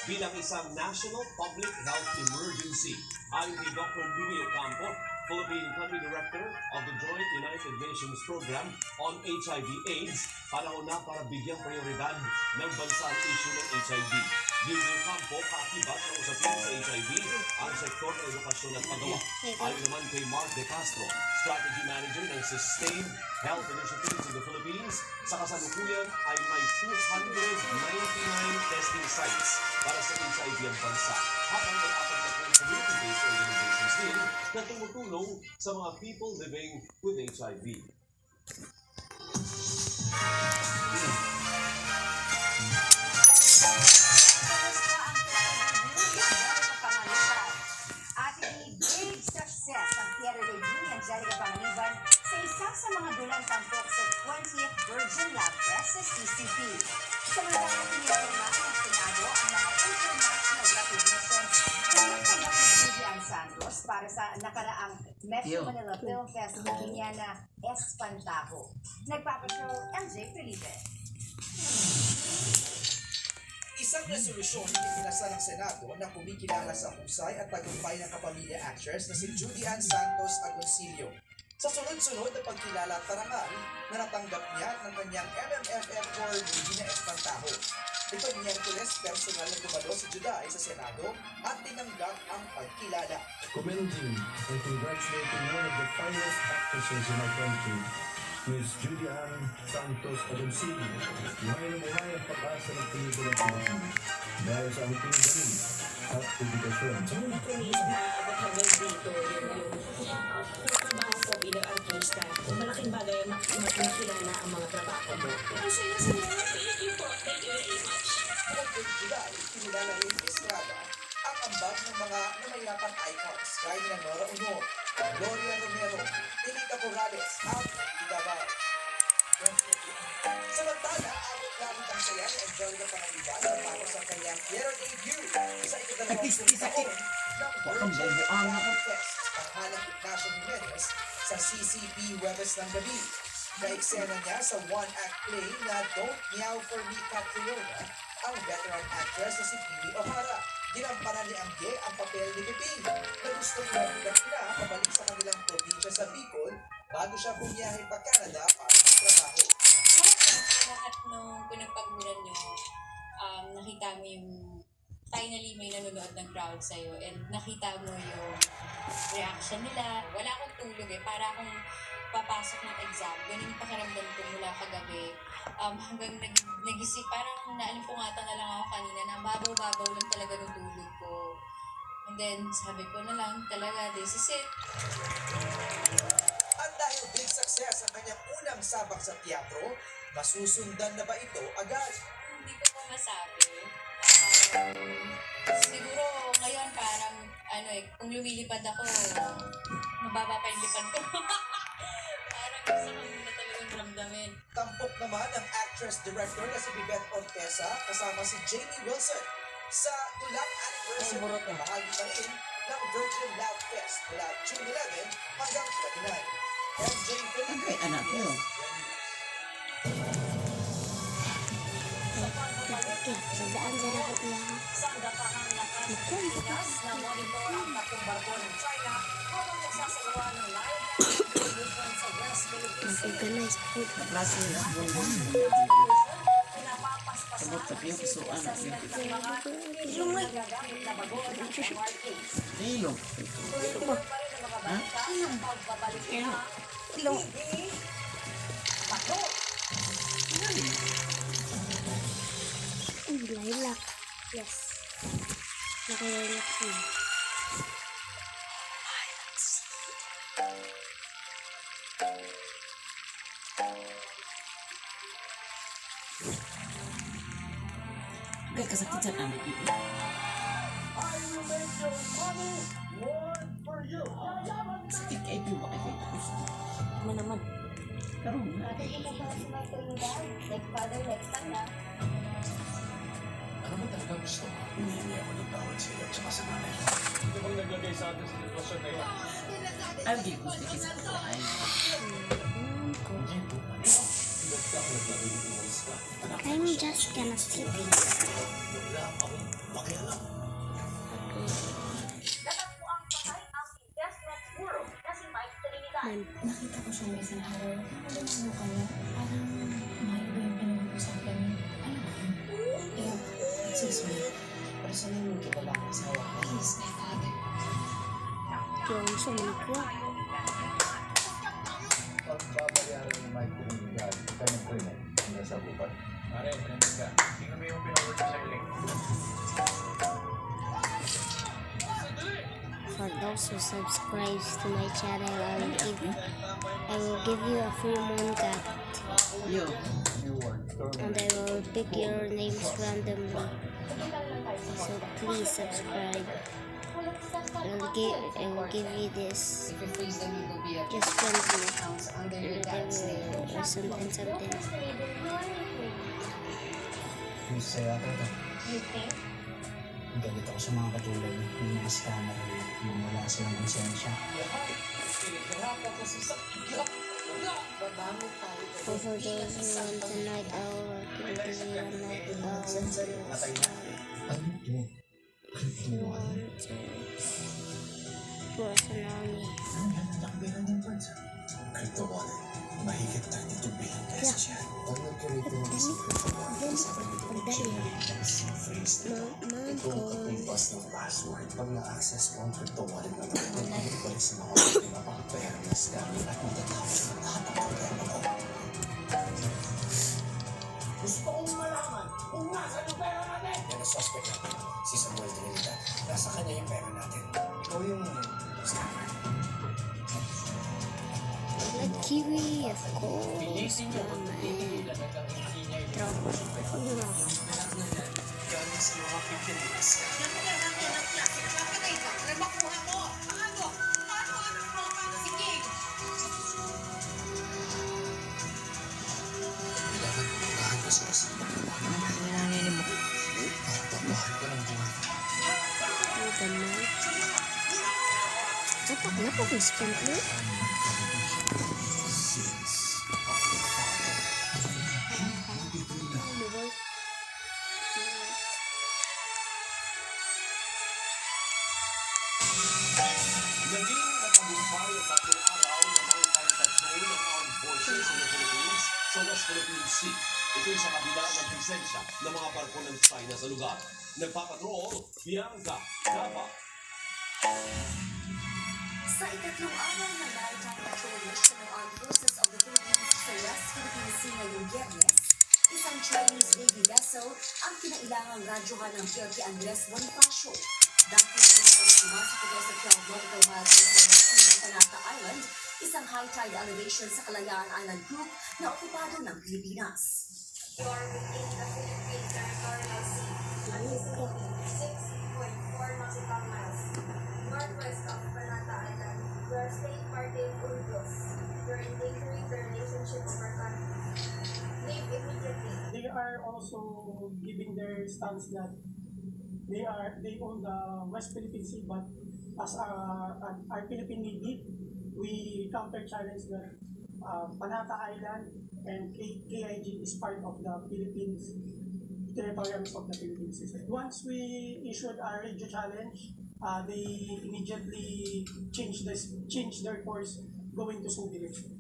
bilang isang national public health emergency. Ayon kay Dr. Louie Ocampo, Philippine Country Director of the Joint United Nations Program on HIV/AIDS, panahon na para bigyang prioridad ng bansa ang issue ng HIV. Louie Ocampo, kaakibat ng usapin sa HIV ang sektor ng edukasyon at paggawa. Ayon naman kay Mark De Castro, Strategy Manager ng Sustained Health Initiatives in the Philippines, sa kasalukuyan ay may 299 testing sites para sa HIV ang bansa. Habang may 4 community-based organizations din na tumutulong sa mga people living with HIV. Sa isa sa mga dulang tampok sa 20th Virgin Lab Fest sa CCP. Sa mga pinirma ng Senado ang mga international recognitions na nagtanggap ni Julian Santos para sa nakaraang Metro Manila Film Fest na Binyana Espantajo. Nagpapashow MJ Felipe. Isang resolusyon na ipinasa ng Senado na kumikilala sa husay at tagumpay ng kapamilya actress na si Julian Santos Agoncillo. Sa sunod-sunod na pagkilala at parangal na natanggap niya ng kanyang MMFF for Regina Espantajo. Itong Miyerkules, personal na dumalo si Juday sa Senado at tinanggap ang pagkilala. Commending and congratulating one of the finest actresses in our country, Ms. Julian Santos Agoncillo. Buhay na buhay ang pag-asa ng pelikulang Pilipinas dahil sa ang pinagaling at edukasyon. Kumis na abot hanggang dito yung trabaho ko bilang artista. Malaking bagay ang makilala ang mga trabaho mo. Ang saya-saya, thank you po. Thank you very much. Bukod kay Juday, kinilala rin ni Estrada ang ambag ng mga namayapang icons gaya ni Nora Uno, Gloria Romero, Elita Corrales at Ricky Davao. Samantala, abot gamit ang saya ni Angelica Pangaliban matapos ang kanyang theater debut sa ika-20 taon ng Virgin Lab Fest, ang halang Ignacio Jimenez sa CCP Webes ng gabi. Naeksena niya sa one-act play na Don't Meow for Me Catriona ang veteran actress na si Pili O'Hara. Ginampanan ni Angge ang papel ni Piping na gusto niya na pabalik sa kanilang probinsya sa Bicol bago siya bumiyahe pa Canada para magtrabaho. Lahat nung pinagpaguran nyo, nakita mo yung finally may nanonood ng crowd sa'yo and nakita mo yung reaction nila. Wala akong tulog para akong papasok ng exam. Ganun yung pakiramdam ko mula kagabi. Hanggang nagising, parang naalimpungatan na lang ako kanina na babaw-babaw lang talaga ng tulog ko. And then sabi ko na lang talaga, this is it. At dahil big success ang kanyang unang sabak sa teatro, masusundan na ba ito agad? Hindi ko pa masabi. Siguro ngayon parang kung lumilipad ako, mababa pa yung lipad ko. Parang gusto ko na talagang ramdamin. Tampok naman ang actress-director na si Vivette Ortesa kasama si Jamie Wilson sa tulang anniversary na bahagi pa rin ng Virgin Lab Fest mula June 11 hanggang 29. MJ Felipe. Anak mo. Sadaan sa dapat niya. Sa dapangan na Pilipinas na monitor ang tatlong barko ng China habang nagsasagawa ng live movement sa West Philippines. Organized food. Klase ng buwan. Sabot sa piyo, kisuan. Ilong na bago ng markings. Ilong. Ha? Ilong. Pato. Lilac. Yes. Naka-lilac na. Gak kasakit dyan, anak ibu. Sakit ka ibu, bakit kayo tapos? Ano naman? Karoon na. Like father, like son na. Ano ba talaga gusto mo? Hindi ako nagtawad sa iyo at saka sa nanay ko. Ito bang naglagay sa atin sa sitwasyon na yun? I'll give you stickers for life. Hindi po. I'm just gonna sleep. Wala akong pakialam. naman. Nakita ko siya isang araw. Ano ka na? Parang mahal ba yung pinag-uusapan? Ano ba yun? Eh, excuse me. Personal mo kilala ang asawa ko. He's my father. Yung sumiko. Pagbabayaran ni Mike Trinidad, kanyang krimen, hanggang sa bupan. Pare, Trinidad, tingnan mo yung pinawag sa link. For those who subscribes to my channel, I will give you a free monkat. Yo. And I will pick your names randomly. So please subscribe. I will give you this. If you freeze them, you will be a Just friendly. accounts under your dad's name. Or something. Miss Sayaka, You think? galit ako sa mga katulad ng mga scammer na wala silang konsensya. For those who want the night owl, I can give you a night owl. Patay na. Ano ito? Personally. Ano yan ang lakbiran ng birds? Crypto wallet. Mahigit 32 billion pesos yan. Pag nag-create mo ng crypto wallet, sabay nito ng freeze na ito ang kakumpas ng password. Pag na-access mo ang crypto wallet na ito, magbalik sa mga wallet na mapapayar na scammer at matatapos ng lahat ng problema mo. Gusto kong malaman kung nasaan yung pera natin! Yan ang suspect natin, si Samuel Trinidad. Nasa kanya yung pera natin. Ikaw yung scammer. Like kiwi, of course. Galing sa mga Pilipinas. Kailangan unahan ko sa kasi. Nangyayari mo. Para pagmahal ko ng buhay. Ang gamay. Dapat na po kung sponsor. Sins of the Father. Naging nakabumpay ang tatlong araw na maritime patrol ng Armed Forces in the Philippines sa West Philippine Sea. Ito sa kabila ng presensya ng mga barko ng China sa lugar. Nagpapatrol, Bianca, Davao. Sa ikatlong araw ng maritime patrol mission ng Armed Forces of the Philippines sa West Philippine Sea ngayong Biyernes, isang Chinese Navy vessel ang kinailangang radyohan ng PRP Andres Bonifacio. Dahil sa mga pumasok ito sa 12 nautical miles ng Panata Island, isang high tide elevation sa Kalayaan Island Group na okupado ng Pilipinas. You are within the Philippine territorial sea at 6.4 nautical miles northwest of Panata Island, where state party Urgos. You're endangering the relationship of our country. Leave immediately. They are also giving their stance that they own the West Philippine Sea, but as our Philippine Navy, we counter-challenge that Panata Island and KIG is part of the Philippines, territorials of the Philippines. Once we issued our radio challenge, they immediately changed their course going to Subi direction.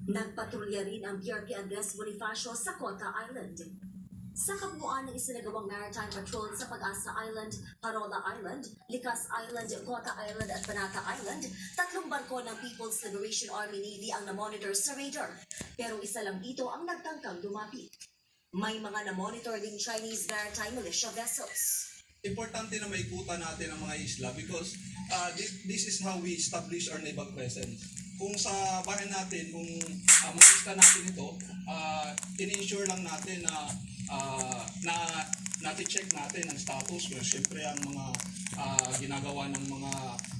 Nagpatrolya rin ang PRP Andres Bonifacio sa Cota Island. Sa kabuuan ng isinagawang maritime patrol sa Pag-asa Island, Parola Island, Likas Island, Cota Island at Panata Island, 3 barko ng People's Liberation Army Navy ang na-monitor sa radar. Pero isa lang dito ang nagtangkang lumapit. May mga na-monitor ding Chinese maritime militia vessels. Importante na maikutan natin ang mga isla because this is how we establish our naval presence. Kung sa bahay natin, kung mga isla natin ito, in-ensure lang natin na nati-check natin ang status. Siyempre ang mga ginagawa ng mga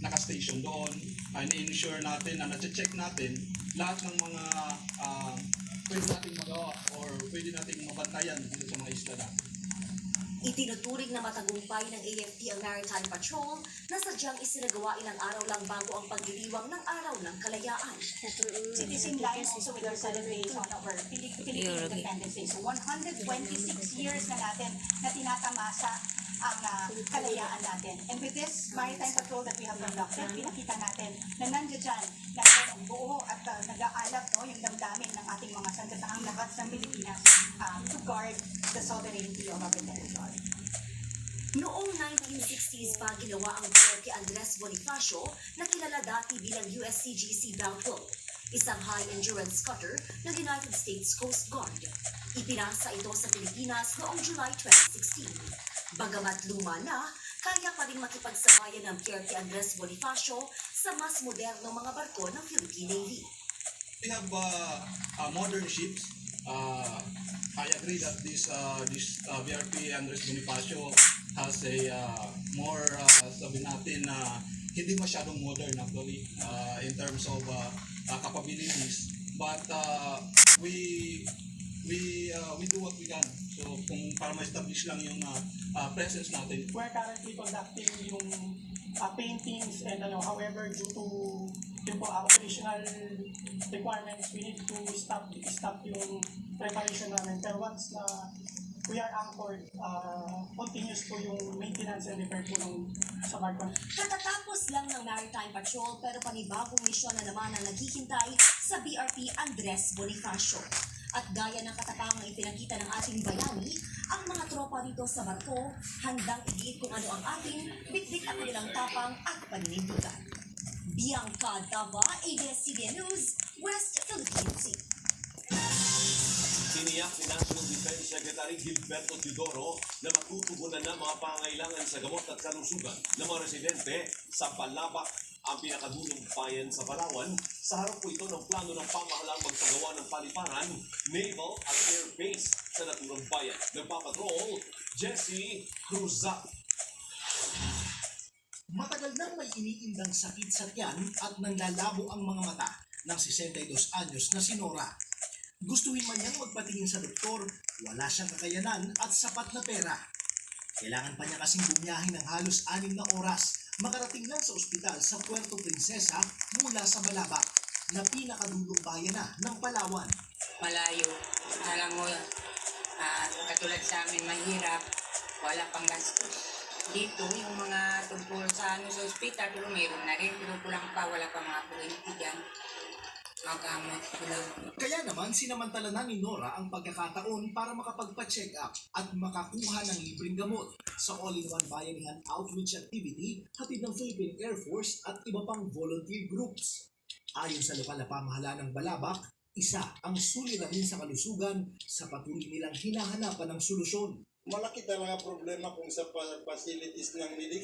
naka-station doon, in-ensure natin na nati-check natin lahat ng mga pwede natin magawa or pwede natin mabantayan dito sa mga isla natin. Itinuturing na matagumpay ng AFP ang Maritime Patrol na sadyang isinagawa ilang araw lang bago ang pagdiriwang ng Araw ng Kalayaan. It is in line also with our celebration of our Philippine Independence Day. So 126 years na natin na tinatamasa ang kalayaan natin. And with this maritime patrol that we have conducted, pinakita natin na nandiyan dyan na buo at nag-aalap yung damdamin ng ating mga sandatahang lahat ng Pilipinas to guard the sovereignty of our territory. Noong 1960s pa ginawa ang Puerto Andres Bonifacio na kilala dati bilang USCGC Belleville, isang high-endurance cutter ng United States Coast Guard. Ipinasa ito sa Pilipinas noong July 2016. Bagamat luma na, kaya pa rin makipagsabayan ng Puerto Andres Bonifacio sa mas modernong mga barko ng Philippine Navy. We have modern ships. I agree that this BRP Andres Bonifacio has a more, sabi natin, hindi masyadong modern actually in terms of capabilities. But we do what we can. So kung para ma-establish lang yung presence natin. We're currently conducting yung paintings and however due to yung operational requirements, we need to stop yung preparation namin. Pero once na we are anchored, continuous po yung maintenance and repair po sa barko. Katatapos lang ng Maritime Patrol pero panibagong misyon na naman ang naghihintay sa BRP Andres Bonifacio. At gaya ng katapangang ipinakita ng ating bayani, ang mga tropa dito sa barko handang igiit kung ano ang ating bitbit at kanilang tapang at paninindigan. Bianca Dava, ABS-CBN News, West Philippine Sea. Tiniyak ni National Defense Secretary Gilberto Teodoro na matutugunan na mga pangailangan sa gamot at kalusugan ng mga residente sa Balabac, ang pinakadulong bayan sa Palawan. Sa harap po ito ng plano ng pamahalang magsagawa ng paliparan, naval at air base sa naturang bayan. Nagpapatrol, Jesse Cruzat. Matagal nang may iniindang sakit sa tiyan at nanlalabo ang mga mata ng 62 anyos na si Nora. Gustuhin man niyang magpatingin sa doktor, wala siyang kakayanan at sapat na pera. Kailangan pa niya kasing bumiyahe ng halos 6 na oras makarating lang sa ospital sa Puerto Princesa mula sa Balabac na pinakadulong bayan na ng Palawan. Malayo. Alam mo, katulad sa amin, mahirap. Wala pang gastos. Dito, yung mga tungkol sa sa ospital, pero mayroon na rin. Pero kulang pa, wala pa mga kuryente dyan. Magamot kulang. Kaya naman sinamantala na ni Nora ang pagkakataon para makapagpa-check up at makakuha ng libreng gamot sa all-in-one bayanihan outreach activity hatid ng Philippine Air Force at iba pang volunteer groups. Ayon sa lokal na pamahalaan ng Balabac, isa ang suliranin sa kalusugan sa patuloy nilang hinahanapan ng solusyon. Malaki talaga problema kung sa facilities ng medical